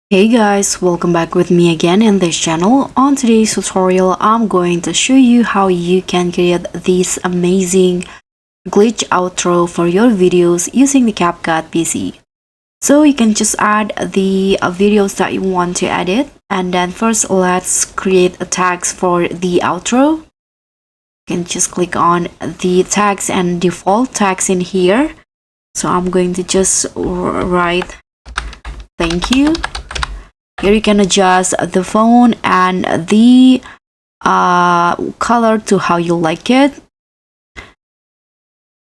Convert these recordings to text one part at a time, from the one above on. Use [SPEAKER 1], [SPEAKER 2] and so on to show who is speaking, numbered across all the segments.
[SPEAKER 1] Hey guys, welcome back with me again in this channel. On today's tutorial, I'm going to show you how you can create this amazing glitch outro for your videos using the CapCut PC. So you can just add the videos that you want to edit, and then first let's create a tags for the outro. You can just click on the tags and default tags in here. So I'm going to just write thank you. Here you can adjust the font and the color to how you like it.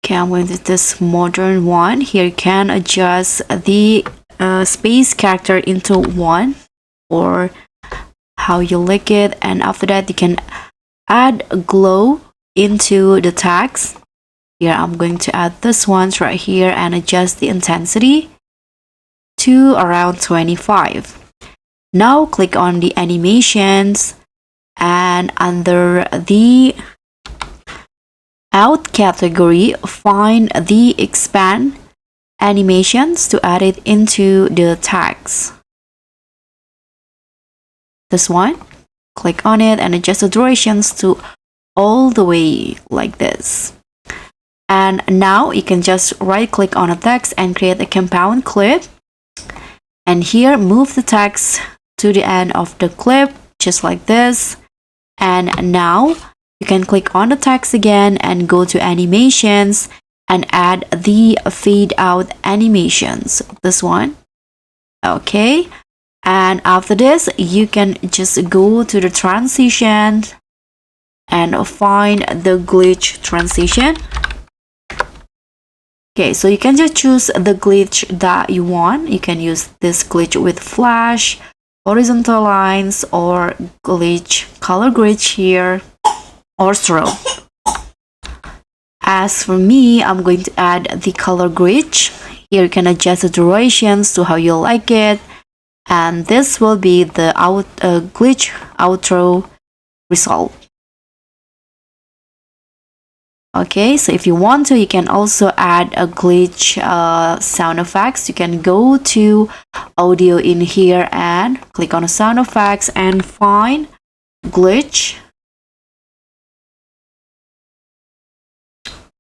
[SPEAKER 1] Okay, I'm going to this modern one. Here you can adjust the space character into 1 or how you like it. And after that, you can add a glow into the tags. Here I'm going to add this ones right here and adjust the intensity to around 25. Now click on the animations and under the out category, find the expand animations to add it into the tags. This one, click on it and adjust the durations to all the way like this. And now you can just right click on a text and create a compound clip. And here move the text to the end of the clip just like this. And now you can click on the text again and go to animations and add the fade out animations, this one. Okay, and after this you can just go to the transition and find the glitch transition. Okay, so you can just choose the glitch that you want. You can use this glitch with flash, horizontal lines, or glitch, color glitch here, or stroke. As for me, I'm going to add the color glitch. Here you can adjust the durations to how you like it. And this will be the glitch outro result. Okay, so if you want to, you can also add a glitch sound effects. You can go to audio in here and click on the sound effects and find glitch.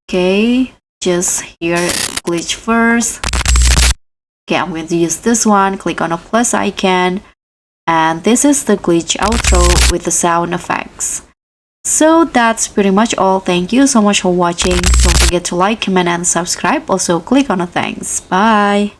[SPEAKER 1] Okay, just here glitch first. Okay, I'm going to use this one. Click on a plus icon, and this is the glitch outro with the sound effects. So that's pretty much all. Thank you so much for watching. Don't forget to like, comment, and subscribe. Also click on the thanks. Bye.